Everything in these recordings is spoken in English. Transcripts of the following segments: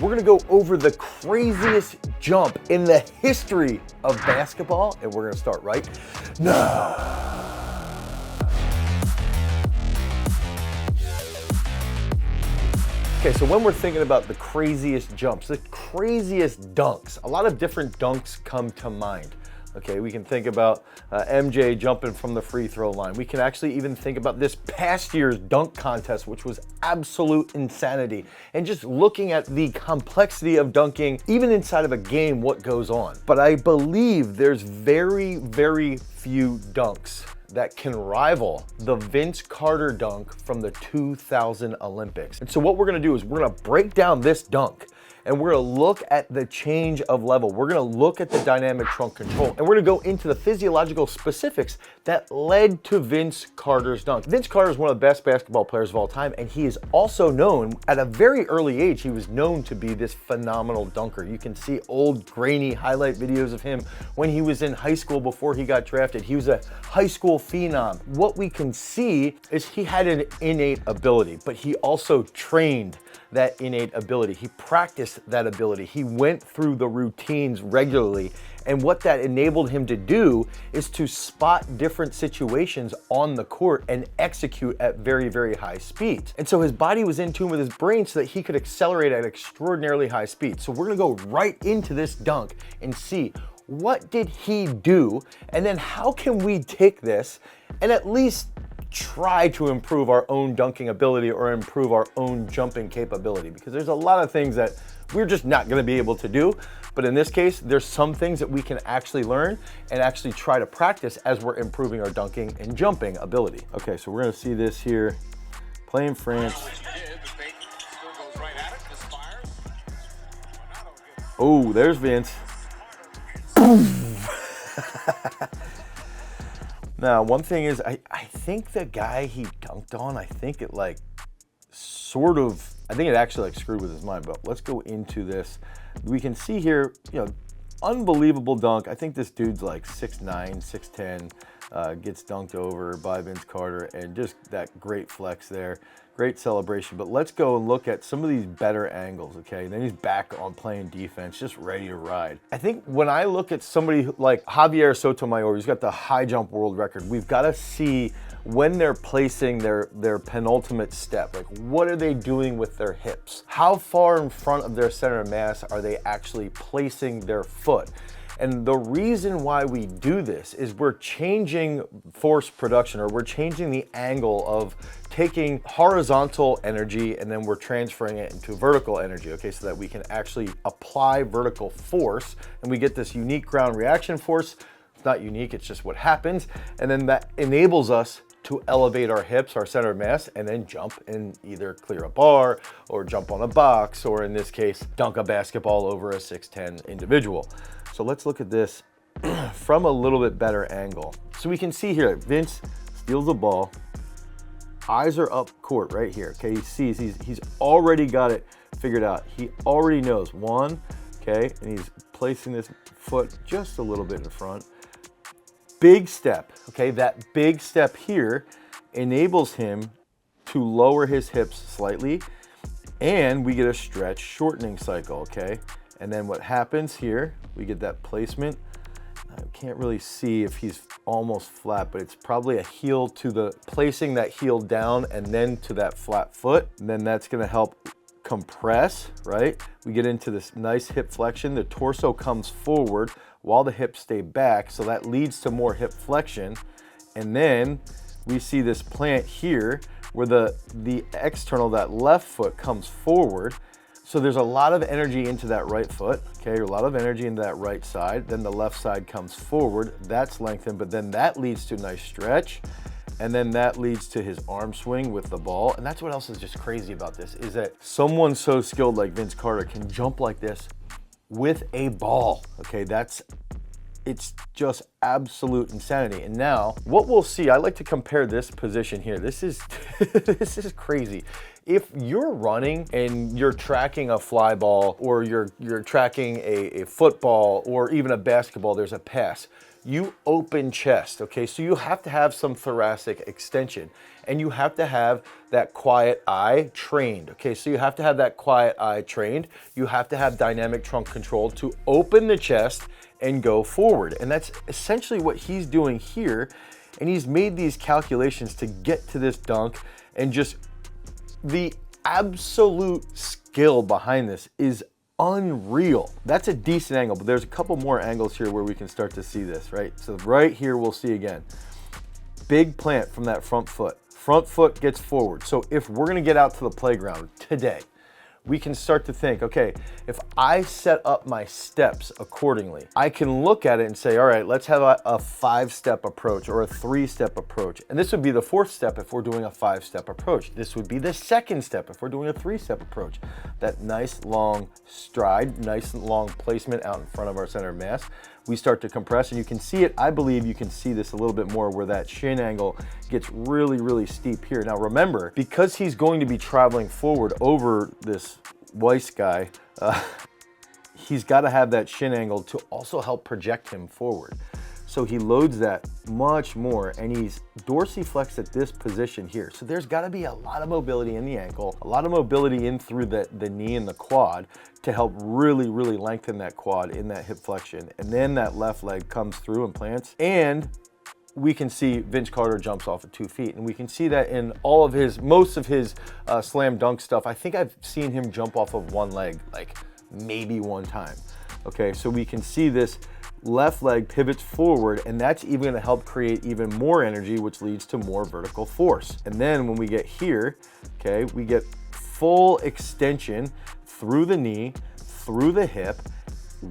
We're gonna go over the craziest jump in the history of basketball, and we're gonna start right now. Okay, so when we're thinking about the craziest jumps, the craziest dunks, a lot of different dunks come to mind. Okay, we can think about MJ jumping from the free throw line. We can actually even think about this past year's dunk contest, which was absolute insanity. And just looking at the complexity of dunking, even inside of a game, what goes on. But I believe there's very, very few dunks that can rival the Vince Carter dunk from the 2000 Olympics. And so what we're gonna do is we're gonna break down this dunk and we're gonna look at the change of level. We're gonna look at the dynamic trunk control, and we're gonna go into the physiological specifics that led to Vince Carter's dunk. Vince Carter is one of the best basketball players of all time, and he is also known, at a very early age, he was known to be this phenomenal dunker. You can see old grainy highlight videos of him when he was in high school before he got drafted. He was a high school phenom. What we can see is he had an innate ability, but he also trained that innate ability. He practiced that ability. He went through the routines regularly. And what that enabled him to do is to spot different situations on the court and execute at very, very high speeds. And so his body was in tune with his brain so that he could accelerate at extraordinarily high speeds. So we're gonna go right into this dunk and see what did he do, and then how can we take this and at least try to improve our own dunking ability or improve our own jumping capability, because there's a lot of things that we're just not going to be able to do. But in this case, there's some things that we can actually learn and actually try to practice as we're improving our dunking and jumping ability. Okay, so we're going to see this here. Playing France. Oh, there's Vince. Now, one thing is, I think the guy he dunked on, I think it actually screwed with his mind, but let's go into this. We can see here, unbelievable dunk. I think this dude's like 6'9", 6'10", gets dunked over by Vince Carter, and just that great flex there. Great celebration, but let's go and look at some of these better angles, okay? And then he's back on playing defense, just ready to ride. I think when I look at somebody like Javier Sotomayor, who's got the high jump world record, we've got to see when they're placing their penultimate step. Like, what are they doing with their hips? How far in front of their center of mass are they actually placing their foot? And the reason why we do this is we're changing force production, or we're changing the angle of taking horizontal energy and then we're transferring it into vertical energy, okay, so that we can actually apply vertical force and we get this unique ground reaction force. It's not unique, it's just what happens. And then that enables us to elevate our hips, our center of mass, and then jump and either clear a bar or jump on a box, or in this case, dunk a basketball over a 6'10" individual. So let's look at this from a little bit better angle. So we can see here, Vince steals the ball, eyes are up court right here, okay? He sees, he's already got it figured out. He already knows one, okay? And he's placing this foot just a little bit in front. Big step, okay? That big step here enables him to lower his hips slightly, and we get a stretch shortening cycle, okay? And then what happens here, we get that placement. I can't really see if he's almost flat, but it's probably a heel to the, placing that heel down and then to that flat foot. And then that's gonna help compress, right? We get into this nice hip flexion. The torso comes forward while the hips stay back, so that leads to more hip flexion. And then we see this plant here where the external, that left foot comes forward. So there's a lot of energy into that right foot, okay? A lot of energy into that right side. Then the left side comes forward, that's lengthened, but then that leads to a nice stretch. And then that leads to his arm swing with the ball. And that's what else is just crazy about this, is that someone so skilled like Vince Carter can jump like this with a ball, okay? It's just absolute insanity. And now what we'll see, I like to compare this position here. This is this is crazy. If you're running and you're tracking a fly ball, or you're tracking a football or even a basketball, there's a pass. you open chest, okay? So you have to have some thoracic extension, and you have to have that quiet eye trained, okay? So you have to have that quiet eye trained. You have to have dynamic trunk control to open the chest and go forward. And that's essentially what he's doing here. And he's made these calculations to get to this dunk, and just the absolute skill behind this is unreal. That's a decent angle, but there's a couple more angles here where we can start to see this, right? So right here, we'll see again, big plant from that front foot gets forward. So if we're gonna get out to the playground today, we can start to think, okay, if I set up my steps accordingly, I can look at it and say, all right, let's have a 5-step approach or a 3-step approach. And this would be the 4th step if we're doing a 5-step approach. This would be the 2nd step if we're doing a 3-step approach. That nice long stride, nice long placement out in front of our center of mass. We start to compress, and you can see it. I believe you can see this a little bit more where that shin angle gets really, really steep here. Now remember, because he's going to be traveling forward over this Weiss guy, he's got to have that shin angle to also help project him forward. So he loads that much more, and he's dorsiflexed at this position here. So there's got to be a lot of mobility in the ankle, a lot of mobility in through the knee and the quad to help really, really lengthen that quad in that hip flexion. And then that left leg comes through and plants, and we can see Vince Carter jumps off of 2 feet. And we can see that in all of his, most of his slam dunk stuff. I think I've seen him jump off of 1 leg, like maybe 1 time. Okay, so we can see this left leg pivots forward, and that's even going to help create even more energy, which leads to more vertical force. And then when we get here, okay, we get full extension through the knee, through the hip,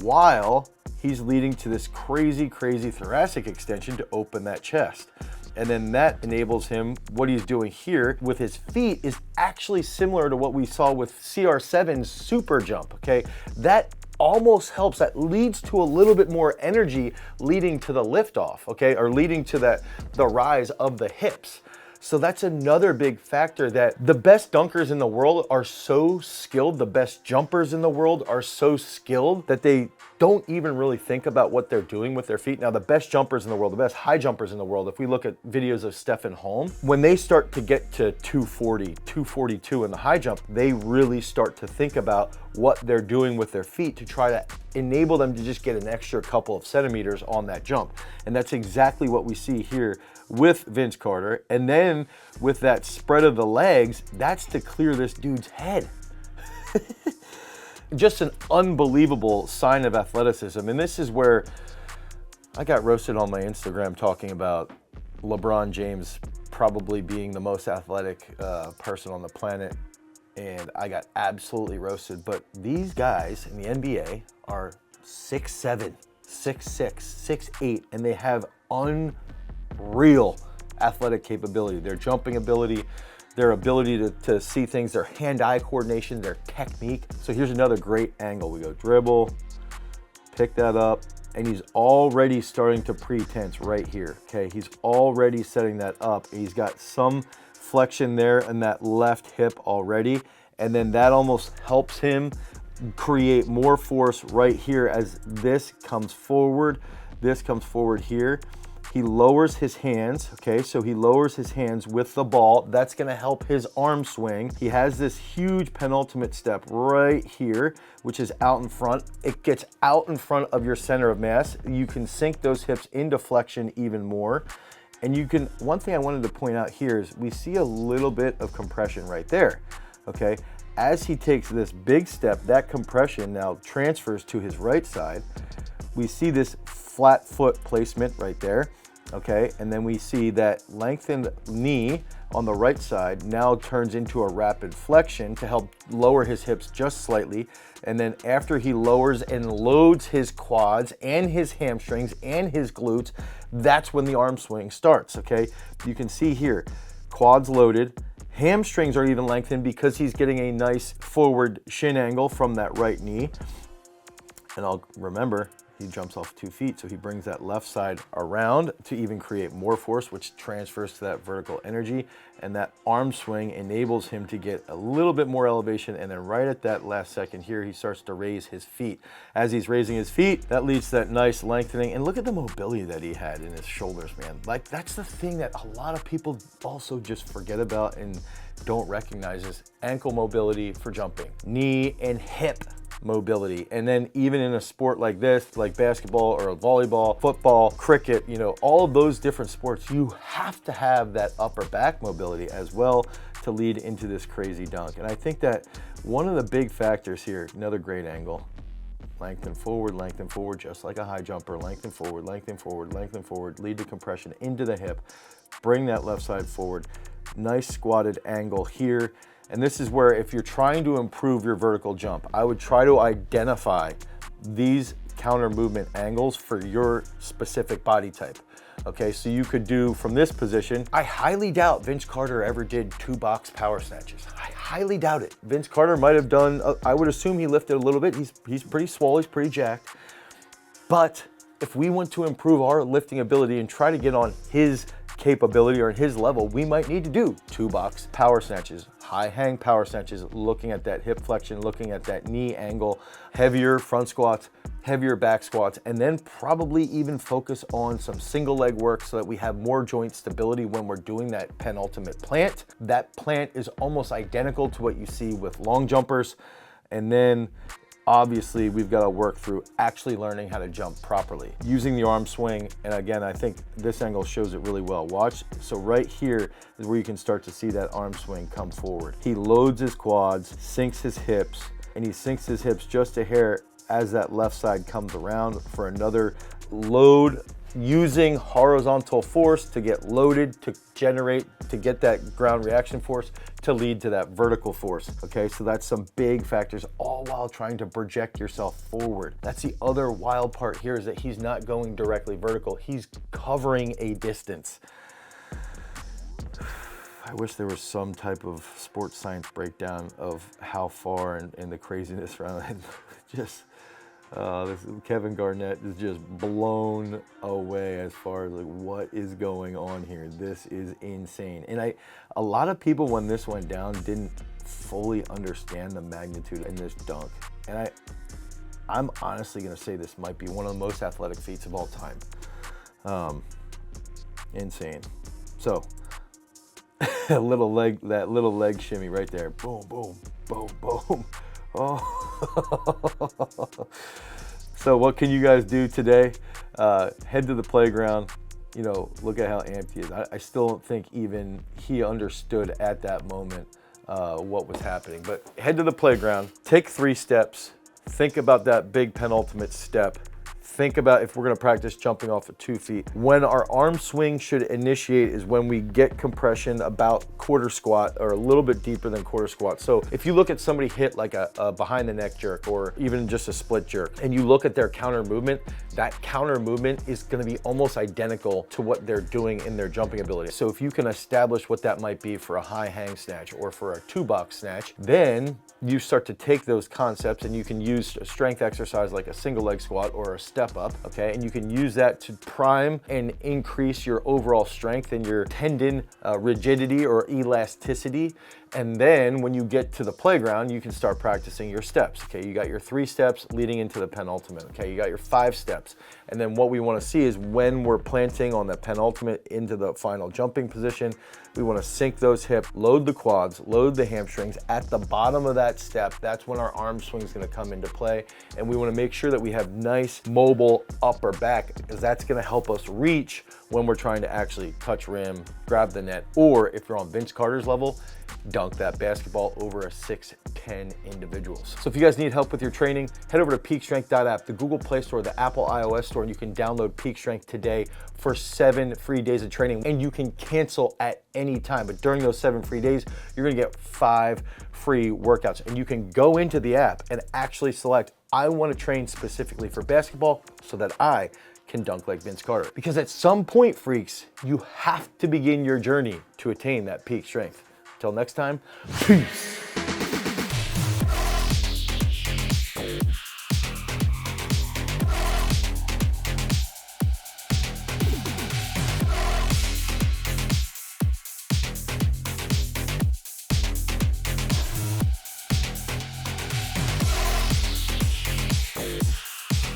while he's leading to this crazy, crazy thoracic extension to open that chest. And then that enables him, what he's doing here with his feet is actually similar to what we saw with CR7's super jump, okay? That almost helps, that leads to a little bit more energy leading to the liftoff, okay? Or leading to the rise of the hips. So that's another big factor, that the best dunkers in the world are so skilled, the best jumpers in the world are so skilled that they don't even really think about what they're doing with their feet. Now, the best jumpers in the world, the best high jumpers in the world, if we look at videos of Stefan Holm, when they start to get to 240, 242 in the high jump, they really start to think about what they're doing with their feet to try to enable them to just get an extra couple of centimeters on that jump. And that's exactly what we see here with Vince Carter. And then with that spread of the legs, that's to clear this dude's head. Just an unbelievable sign of athleticism. And this is where I got roasted on my Instagram talking about LeBron James probably being the most athletic person on the planet. And I got absolutely roasted. But these guys in the NBA are 6'7", 6'6", 6'8", and they have unreal athletic capability. Their jumping ability, their ability to see things, their hand-eye coordination, their technique. So here's another great angle. We go dribble, pick that up, and he's already starting to pre-tense right here, okay? He's already setting that up. He's got some flexion there in that left hip already, and then that almost helps him create more force right here as this comes forward here. He lowers his hands, okay? So he lowers his hands with the ball. That's gonna help his arm swing. He has this huge penultimate step right here, which is out in front. It gets out in front of your center of mass. You can sink those hips into flexion even more. And you can, one thing I wanted to point out here is we see a little bit of compression right there, okay? As he takes this big step, that compression now transfers to his right side. We see this flat foot placement right there, okay? And then we see that lengthened knee on the right side now turns into a rapid flexion to help lower his hips just slightly. And then after he lowers and loads his quads and his hamstrings and his glutes, that's when the arm swing starts, okay? You can see here, quads loaded, hamstrings are even lengthened because he's getting a nice forward shin angle from that right knee. And I'll remember, He jumps off 2 feet, so he brings that left side around to even create more force, which transfers to that vertical energy. And that arm swing enables him to get a little bit more elevation. And then right at that last second here, he starts to raise his feet. As he's raising his feet, that leads to that nice lengthening. And look at the mobility that he had in his shoulders, man. Like, that's the thing that a lot of people also just forget about and don't recognize is ankle mobility for jumping, knee and hip mobility. And then even in a sport like this, like basketball or volleyball, football, cricket, you know, all of those different sports, you have to have that upper back mobility as well to lead into this crazy dunk. And I think that one of the big factors here, another great angle, lengthen forward, just like a high jumper, lengthen forward, lead to compression into the hip, bring that left side forward, nice squatted angle here. And this is where if you're trying to improve your vertical jump, I would try to identify these counter movement angles for your specific body type. Okay, so you could do from this position. I highly doubt Vince Carter ever did 2 box power snatches. I highly doubt it. Vince Carter might have done, I would assume he lifted a little bit. He's pretty swole, he's pretty jacked. But if we want to improve our lifting ability and try to get on his capability or his level, we might need to do 2 box power snatches, high hang power snatches, looking at that hip flexion, looking at that knee angle, heavier front squats, heavier back squats, and then probably even focus on some single leg work so that we have more joint stability when we're doing that penultimate plant. That plant is almost identical to what you see with long jumpers. And then obviously we've got to work through actually learning how to jump properly using the arm swing. And again, I think this angle shows it really well. Watch. So right here is where you can start to see that arm swing come forward. He loads his quads, sinks his hips, and he sinks his hips just a hair as that left side comes around for another load, using horizontal force to get loaded, to generate, to get that ground reaction force to lead to that vertical force. Okay, so that's some big factors, all while trying to project yourself forward. That's the other wild part here, is that he's not going directly vertical, he's covering a distance. I wish there was some type of sports science breakdown of how far and the craziness around it. Just Kevin Garnett is just blown away as far as like what is going on here. This is insane. And a lot of people when this went down didn't fully understand the magnitude in this dunk. And I'm honestly gonna say this might be one of the most athletic feats of all time. Insane. So that little leg shimmy right there. Boom, boom, boom, boom. Oh. So what can you guys do today? Head to the playground, you know, look at how amped he is. I still don't think even he understood at that moment what was happening. But head to the playground, take 3 steps, think about that big penultimate step. Think about if we're gonna practice jumping off of 2 feet. When our arm swing should initiate is when we get compression about quarter squat or a little bit deeper than quarter squat. So if you look at somebody hit like a behind the neck jerk or even just a split jerk, and you look at their counter movement, that counter movement is gonna be almost identical to what they're doing in their jumping ability. So if you can establish what that might be for a high hang snatch or for a 2 box snatch, then you start to take those concepts and you can use a strength exercise like a single leg squat or a step up, okay? And you can use that to prime and increase your overall strength and your tendon rigidity or elasticity. And then when you get to the playground, you can start practicing your steps, okay? You got your 3 steps leading into the penultimate, okay? You got your 5 steps. And then what we wanna see is when we're planting on the penultimate into the final jumping position, we wanna sink those hips, load the quads, load the hamstrings. At the bottom of that step, that's when our arm swing is gonna come into play. And we wanna make sure that we have nice mobile upper back, because that's gonna help us reach when we're trying to actually touch rim, grab the net, or if you're on Vince Carter's level, dunk that basketball over a 6'10" individuals. So if you guys need help with your training, head over to peakstrength.app, the Google Play Store, the Apple iOS Store, and you can download Peak Strength today for 7 free days of training, and you can cancel at any time. But during those 7 free days, you're gonna get 5 free workouts, and you can go into the app and actually select, I wanna train specifically for basketball so that I can dunk like Vince Carter. Because at some point, freaks, you have to begin your journey to attain that peak strength. Till next time, peace.